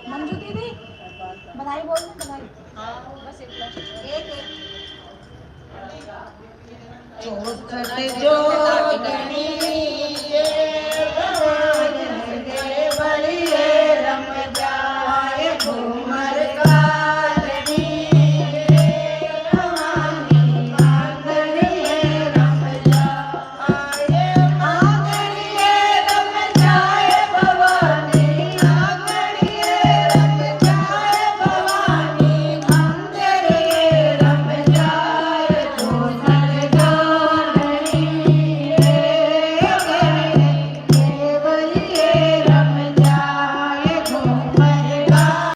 मंजू दीदी बधाई बोल दो बधाई। हाँ बस इतना एक चौखट जोगनी